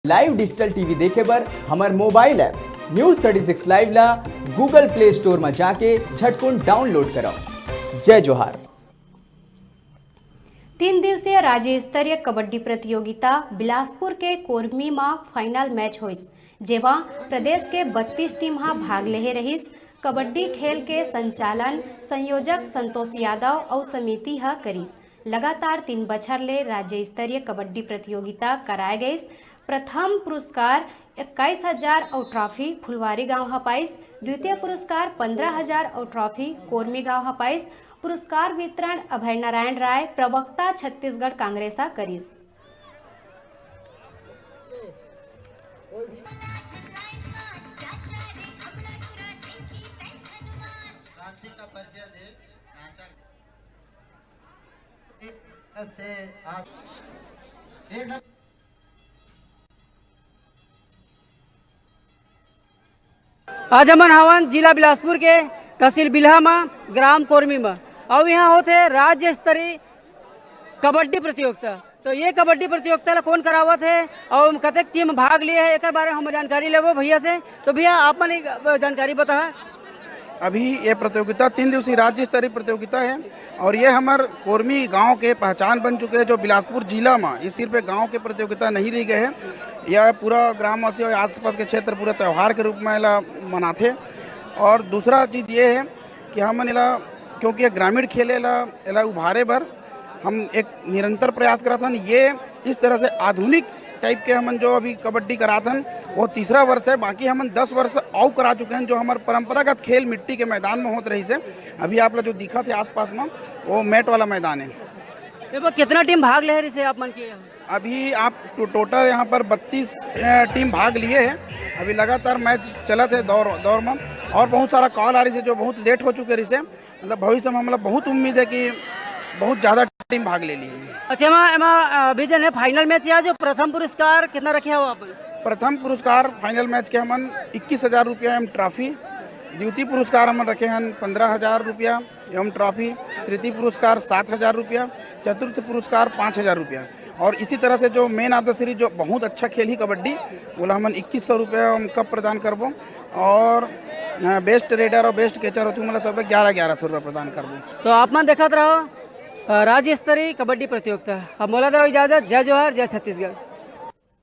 Live digital TV देखे बर हमार मोबाइल ऐप न्यूज 36 लाइव ला गूगल प्ले स्टोर में जाके झटकुन डाउनलोड करो। जय जोहार। 3 दिवसीय राज्य स्तरीय कबड्डी प्रतियोगिता बिलासपुर के कोरमी में फाइनल मैच होइस, जेमा प्रदेश के 32 टीम भाग ले रहीस। कबड्डी खेल के संचालन संयोजक संतोष यादव और समिति करीस। लगातार 3 बछर ले राज्य स्तरीय कबड्डी प्रतियोगिता कराए गई। प्रथम पुरस्कार 21,000 और ट्रॉफी फुलवारी गांव पाइस। द्वितीय पुरस्कार 15,000 और ट्रॉफी कोरमी गांव पाइस। पुरस्कार वितरण अभय नारायण राय प्रवक्ता छत्तीसगढ़ कांग्रेसा करीस। आज हमन हवन जिला बिलासपुर के तहसील बिल्हा में ग्राम कोरमी में और यहाँ होते राज्य स्तरीय कबड्डी प्रतियोगिता। तो ये कबड्डी प्रतियोगिता ला कौन करावत है और कतेक टीम भाग लिए है, एक बारे में हम जानकारी लेवो भैया से। तो भैया आप मन जानकारी बता। अभी ये प्रतियोगिता 3 दिवसीय राज्य स्तरीय प्रतियोगिता है और ये हमारे कोरमी गांव के पहचान बन चुके हैं, जो बिलासपुर जिला में इस सिर्फ एक गांव के प्रतियोगिता नहीं रह गए है। यह पूरा ग्रामवासी और आसपास के क्षेत्र पूरे त्यौहार के रूप में इला मनाते। और दूसरा चीज़ ये है कि हम इला क्योंकि ये ग्रामीण खेल इला उभारे बर हम एक निरंतर प्रयास कराथन। ये इस तरह से आधुनिक टाइप के हमन जो अभी कबड्डी कराथन वो तीसरा वर्ष है। बाकी हमन 10 वर्ष और करा चुके हैं, जो हमारे परंपरागत खेल मिट्टी के मैदान में होते रही से। अभी आप लोग जो दिखा थे आसपास में वो मैट वाला मैदान है। कितना टीम भाग ले रही से आप मन की? अभी आप टोटल यहाँ पर 32 टीम भाग लिए हैं। अभी लगातार मैच चला थे दौर में और बहुत सारा कॉल आ रही है जो बहुत लेट हो चुके रही से। मतलब भविष्य में मतलब बहुत उम्मीद है कि बहुत ज़्यादा टीम भाग ले ली है। अच्छा, अभी जो है फाइनल मैच है, जो प्रथम पुरस्कार कितना रखे हो आप? प्रथम पुरस्कार फाइनल मैच के हमन 21,000 रुपया एवं ट्रॉफी। द्वितीय पुरस्कार हमन रखे हैं 15,000 रुपया एवं ट्रॉफी। तृतीय पुरस्कार 7,000 रुपया। चतुर्थ पुरस्कार 5,000 रुपया। और इसी तरह से जो मेन ऑफ द सीरीज जो बहुत अच्छा खेल ही कबड्डी बोला हमन 2100 रुपया कप प्रदान करबो। और बेस्ट रेडर और बेस्ट कैचर होती मतलब सब 1100 रुपया प्रदान करबो। तो आप मन देखत रहो राज्य स्तरीय कबड्डी प्रतियोगिता। अब मोला दो इजाजत। जय जोहार, जय छत्तीसगढ़।